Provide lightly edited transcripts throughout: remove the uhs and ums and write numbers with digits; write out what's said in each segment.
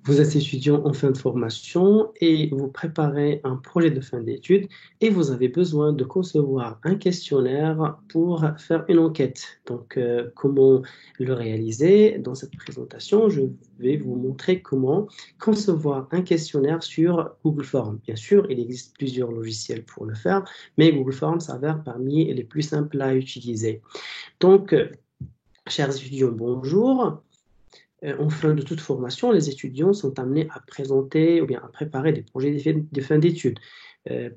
Vous êtes étudiant en fin de formation et vous préparez un projet de fin d'études et vous avez besoin de concevoir un questionnaire pour faire une enquête. Donc, comment le réaliser? Dans cette présentation, je vais vous montrer comment concevoir un questionnaire sur Google Forms. Bien sûr, il existe plusieurs logiciels pour le faire, mais Google Forms s'avère parmi les plus simples à utiliser. Donc, chers étudiants, bonjour. En fin de toute formation, les étudiants sont amenés à présenter ou bien à préparer des projets de fin d'études.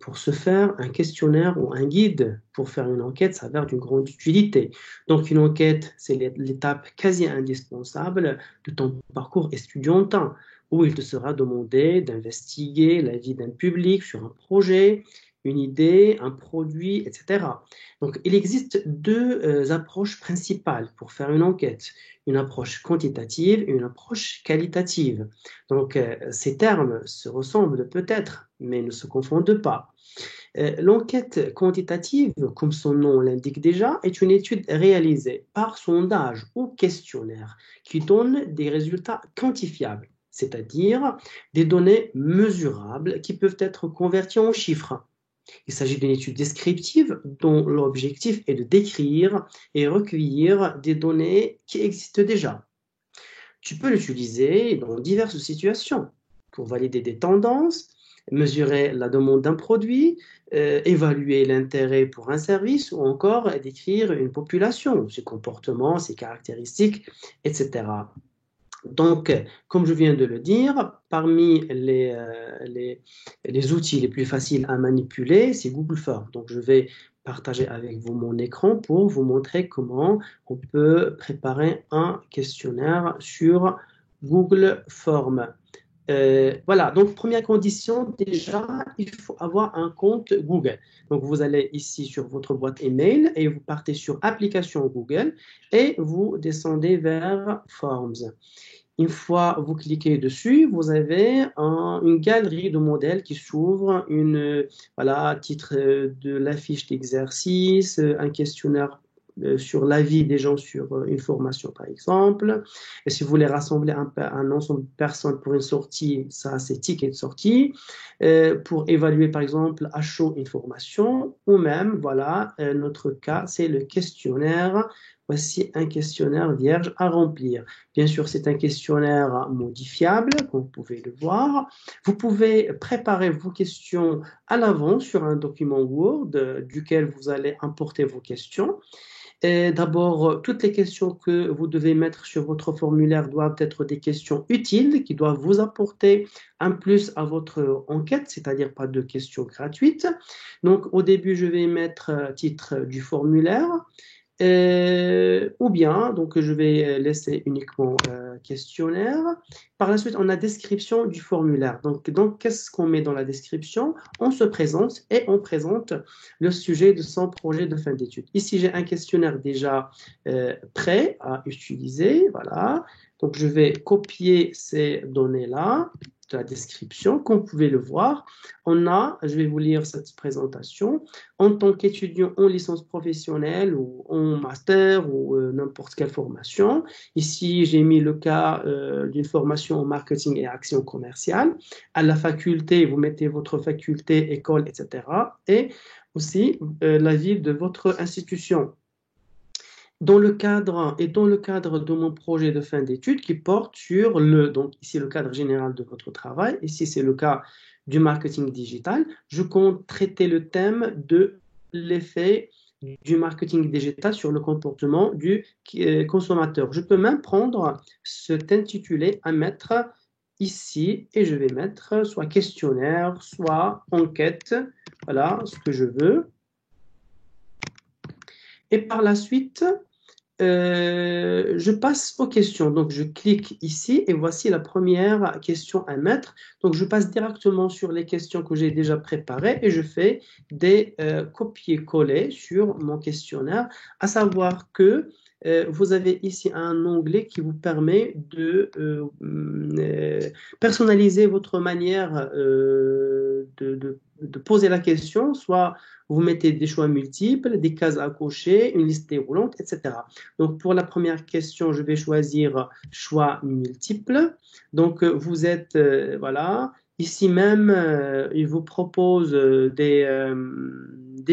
Pour ce faire, un questionnaire ou un guide pour faire une enquête s'avère d'une grande utilité. Donc, une enquête, c'est l'étape quasi indispensable de ton parcours estudiantin, où il te sera demandé d'investiguer l'avis d'un public sur un projet, une idée, un produit, etc. Donc, il existe deux approches principales pour faire une enquête, une approche quantitative et une approche qualitative. Donc, ces termes se ressemblent peut-être, mais ne se confondent pas. L'enquête quantitative, comme son nom l'indique déjà, est une étude réalisée par sondage ou questionnaire qui donne des résultats quantifiables, c'est-à-dire des données mesurables qui peuvent être converties en chiffres. Il s'agit d'une étude descriptive dont l'objectif est de décrire et recueillir des données qui existent déjà. Tu peux l'utiliser dans diverses situations pour valider des tendances, mesurer la demande d'un produit, évaluer l'intérêt pour un service ou encore décrire une population, ses comportements, ses caractéristiques, etc. Donc, comme je viens de le dire, parmi les outils les plus faciles à manipuler, c'est Google Forms. Donc, je vais partager avec vous mon écran pour vous montrer comment on peut préparer un questionnaire sur Google Forms. Voilà, donc première condition, déjà, il faut avoir un compte Google. Donc, vous allez ici sur votre boîte email et vous partez sur Application Google et vous descendez vers Forms. Une fois vous cliquez dessus, vous avez une galerie de modèles qui s'ouvre, voilà, titre de la fiche d'exercice, un questionnaire sur l'avis des gens sur une formation, par exemple. Et si vous voulez rassembler un ensemble de personnes pour une sortie, ça, c'est ticket de sortie. Pour évaluer, par exemple, à chaud une formation, ou même, voilà, notre cas, c'est le questionnaire. Voici un questionnaire vierge à remplir. Bien sûr, c'est un questionnaire modifiable, comme vous pouvez le voir. Vous pouvez préparer vos questions à l'avance sur un document Word duquel vous allez importer vos questions. D'abord, toutes les questions que vous devez mettre sur votre formulaire doivent être des questions utiles qui doivent vous apporter un plus à votre enquête, c'est-à-dire pas de questions gratuites. Donc, au début, je vais mettre titre du formulaire. Ou bien, donc je vais laisser uniquement questionnaire. Par la suite, on a description du formulaire. Donc qu'est-ce qu'on met dans la description? On se présente et on présente le sujet de son projet de fin d'études. Ici, j'ai un questionnaire déjà prêt à utiliser. Voilà. Donc, je vais copier ces données-là de la description. Comme vous pouvez le voir, je vais vous lire cette présentation, en tant qu'étudiant en licence professionnelle ou en master ou n'importe quelle formation. Ici, j'ai mis le cas d'une formation en marketing et action commerciale. À la faculté, vous mettez votre faculté, école, etc. Et aussi la ville de votre institution. Dans le cadre de mon projet de fin d'études qui porte sur donc ici le cadre général de votre travail, ici c'est le cas du marketing digital, je compte traiter le thème de l'effet du marketing digital sur le comportement du consommateur. Je peux même prendre cet intitulé à mettre ici et je vais mettre soit questionnaire, soit enquête, voilà ce que je veux. Et par la suite, je passe aux questions. Donc, je clique ici et voici la première question à mettre. Donc, je passe directement sur les questions que j'ai déjà préparées et je fais des copier-coller sur mon questionnaire, à savoir que vous avez ici un onglet qui vous permet de personnaliser votre manière de poser la question, soit vous mettez des choix multiples, des cases à cocher, une liste déroulante, etc. Donc, pour la première question, je vais choisir choix multiple. Donc, vous êtes, voilà, ici même, il vous propose des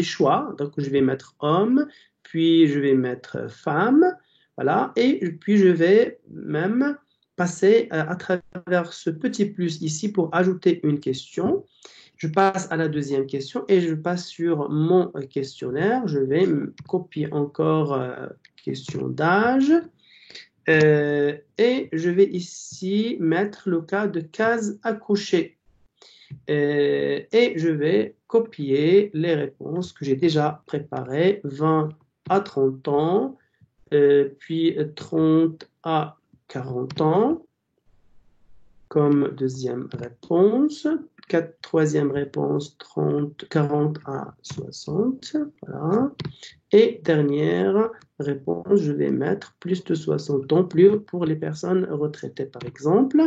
choix. Donc, je vais mettre homme, puis je vais mettre femme, voilà, et puis je vais même passer à travers ce petit plus ici pour ajouter une question. Je passe à la deuxième question et je passe sur mon questionnaire. Je vais copier encore question d'âge. Et je vais ici mettre le cas de case à cocher. Et je vais copier les réponses que j'ai déjà préparées, 20 à 30 ans, puis 30 à 40 ans comme deuxième réponse. Troisième réponse, 40 à 60. Voilà. Et dernière réponse, je vais mettre plus de 60 ans, plus pour les personnes retraitées, par exemple.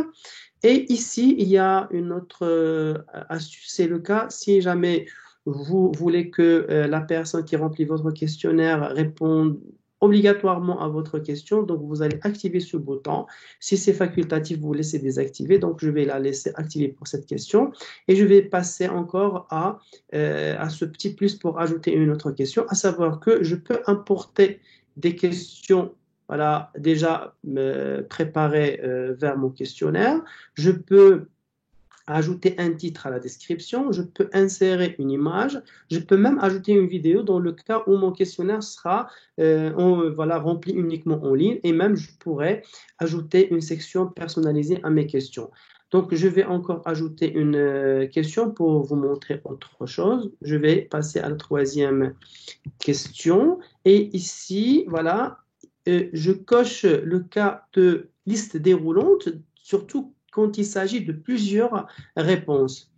Et ici, il y a une autre astuce, c'est le cas si jamais vous voulez que la personne qui remplit votre questionnaire réponde obligatoirement à votre question, donc vous allez activer ce bouton. Si c'est facultatif, vous laissez désactiver, donc je vais la laisser activer pour cette question. Et je vais passer encore à ce petit plus pour ajouter une autre question, à savoir que je peux importer des questions voilà, déjà préparées vers mon questionnaire. Je peux ajouter un titre à la description, je peux insérer une image, je peux même ajouter une vidéo dans le cas où mon questionnaire sera voilà, rempli uniquement en ligne et même je pourrais ajouter une section personnalisée à mes questions. Donc, je vais encore ajouter une question pour vous montrer autre chose. Je vais passer à la troisième question. Et ici, voilà, je coche le cas de liste déroulante, surtout quand il s'agit de plusieurs réponses.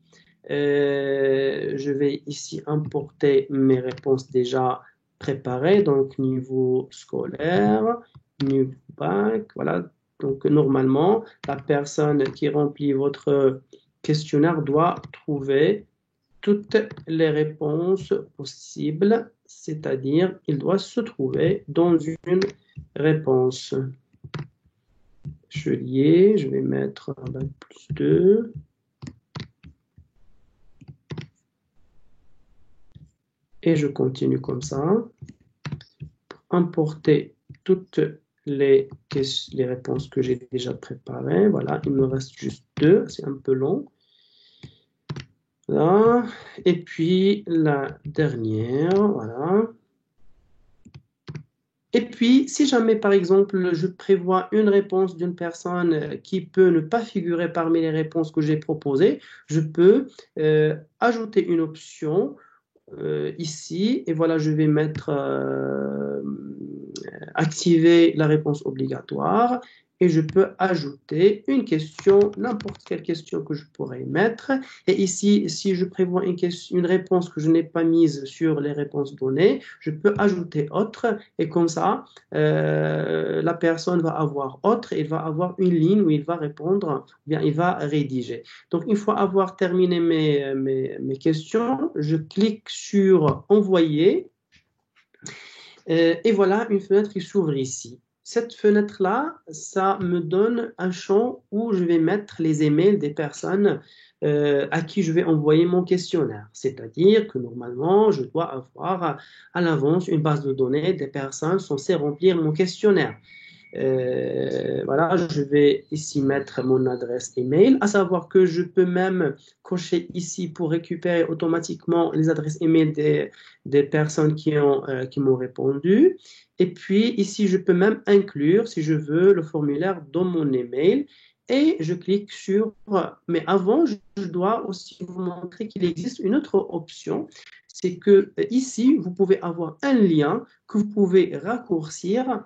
Je vais ici importer mes réponses déjà préparées, donc niveau scolaire, niveau bac, voilà. Donc normalement, la personne qui remplit votre questionnaire doit trouver toutes les réponses possibles, c'est-à-dire il doit se trouver dans une réponse. Chelier, je vais mettre un bac plus 2. Et je continue comme ça. Pour importer toutes les réponses que j'ai déjà préparées. Voilà, il me reste juste 2, c'est un peu long. Voilà. Et puis la dernière, voilà. Et puis, si jamais, par exemple, je prévois une réponse d'une personne qui peut ne pas figurer parmi les réponses que j'ai proposées, je peux ajouter une option ici. Et voilà, je vais mettre activer la réponse obligatoire. Et je peux ajouter une question, n'importe quelle question que je pourrais mettre. Et ici, si je prévois une réponse que je n'ai pas mise sur les réponses données, je peux ajouter autre. Et comme ça, la personne va avoir autre et il va avoir une ligne où il va répondre, ou bien il va rédiger. Donc, une fois avoir terminé mes questions, je clique sur envoyer. Et voilà une fenêtre qui s'ouvre ici. Cette fenêtre-là, ça me donne un champ où je vais mettre les emails des personnes à qui je vais envoyer mon questionnaire. C'est-à-dire que normalement, je dois avoir à l'avance une base de données des personnes censées remplir mon questionnaire. Voilà, je vais ici mettre mon adresse email, à savoir que je peux même cocher ici pour récupérer automatiquement les adresses email des personnes qui m'ont répondu. Et puis ici, je peux même inclure, si je veux, le formulaire dans mon email. Et je clique sur, mais avant, je dois aussi vous montrer qu'il existe une autre option. C'est que ici, vous pouvez avoir un lien que vous pouvez raccourcir.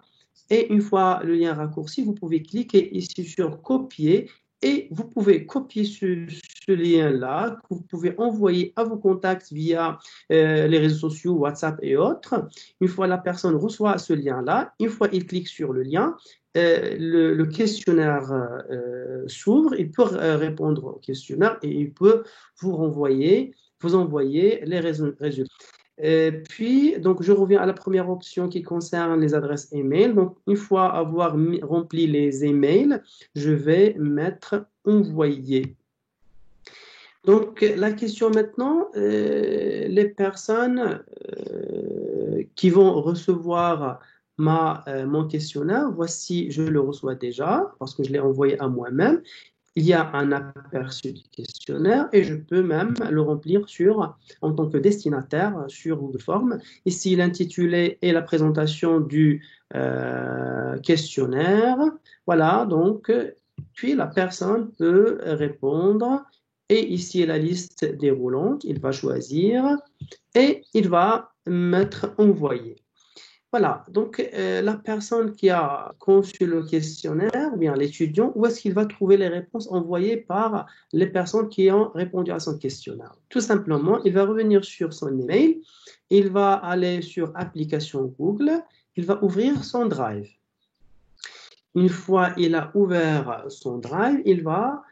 Et une fois le lien raccourci, vous pouvez cliquer ici sur copier Et vous pouvez copier ce lien-là, que vous pouvez envoyer à vos contacts via les réseaux sociaux, WhatsApp et autres. Une fois la personne reçoit ce lien-là, une fois il clique sur le lien, le questionnaire s'ouvre, il peut répondre au questionnaire et il peut vous envoyer les résultats. Puis, donc, je reviens à la première option qui concerne les adresses email. Donc, une fois avoir rempli les emails, je vais mettre envoyer. Donc, la question maintenant, les personnes qui vont recevoir mon questionnaire, voici, je le reçois déjà parce que je l'ai envoyé à moi-même. Il y a un aperçu du questionnaire et je peux même le remplir en tant que destinataire sur Google Forms. Ici, l'intitulé et la présentation du questionnaire. Voilà, donc, puis la personne peut répondre. Et ici, la liste déroulante, il va choisir et il va mettre envoyer. Voilà, donc la personne qui a conçu le questionnaire, bien l'étudiant, où est-ce qu'il va trouver les réponses envoyées par les personnes qui ont répondu à son questionnaire? Tout simplement, il va revenir sur son email, il va aller sur application Google, il va ouvrir son Drive. Une fois il a ouvert son Drive, il va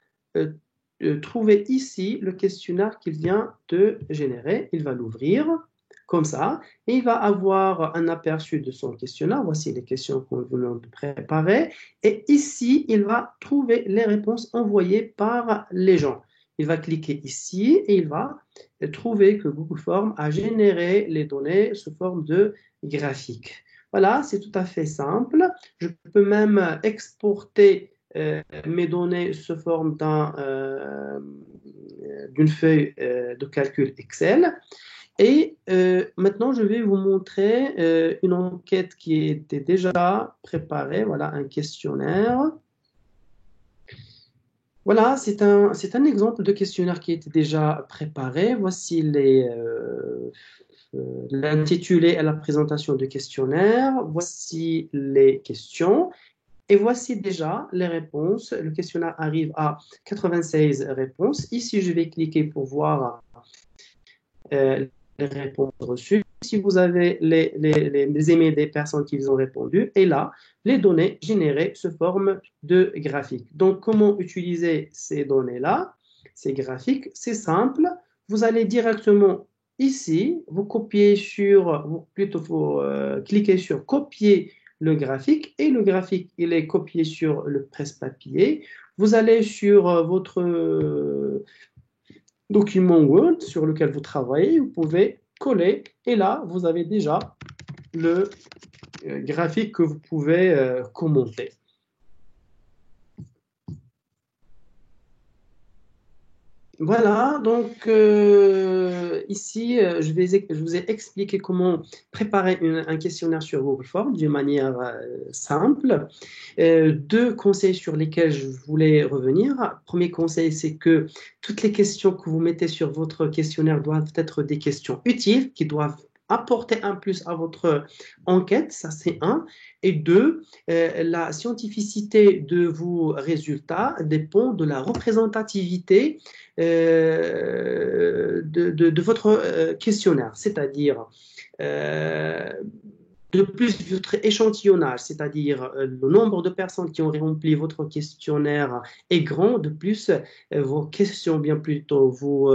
trouver ici le questionnaire qu'il vient de générer, il va l'ouvrir comme ça, et il va avoir un aperçu de son questionnaire. Voici les questions qu'on venait de préparer. Et ici, il va trouver les réponses envoyées par les gens. Il va cliquer ici et il va trouver que Google Forms a généré les données sous forme de graphique. Voilà, c'est tout à fait simple. Je peux même exporter mes données sous forme d'une feuille de calcul Excel. Et maintenant, je vais vous montrer une enquête qui était déjà préparée. Voilà, un questionnaire. Voilà, c'est un exemple de questionnaire qui était déjà préparé. Voici l'intitulé et la présentation du questionnaire. Voici les questions. Et voici déjà les réponses. Le questionnaire arrive à 96 réponses. Ici, je vais cliquer pour voir les réponses reçues. Si vous avez les emails des personnes qui vous ont répondu, et là, les données générées sous forme de graphique. Donc, comment utiliser ces données-là, ces graphiques? C'est simple. Vous allez directement ici, vous copiez vous cliquez sur copier le graphique et le graphique, il est copié sur le presse-papier. Vous allez sur votre document Word sur lequel vous travaillez, vous pouvez coller et là, vous avez déjà le graphique que vous pouvez commenter. Voilà, donc ici, je vous ai expliqué comment préparer un questionnaire sur Google Forms d'une manière simple. Deux conseils sur lesquels je voulais revenir. Premier conseil, c'est que toutes les questions que vous mettez sur votre questionnaire doivent être des questions utiles, qui doivent apporter un plus à votre enquête, ça c'est un. Et deux, la scientificité de vos résultats dépend de la représentativité de votre questionnaire, c'est-à-dire de plus votre échantillonnage, c'est-à-dire le nombre de personnes qui ont rempli votre questionnaire est grand, de plus vos questions, bien plutôt vos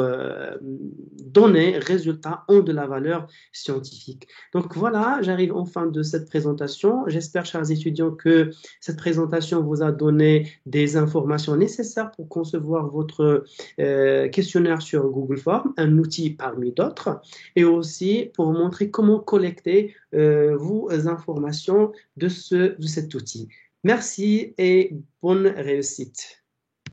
données, résultats ont de la valeur scientifique. Donc voilà, j'arrive en fin de cette présentation. J'espère, chers étudiants, que cette présentation vous a donné des informations nécessaires pour concevoir votre questionnaire sur Google Forms, un outil parmi d'autres, et aussi pour vous montrer comment collecter vos informations de cet outil. Merci et bonne réussite.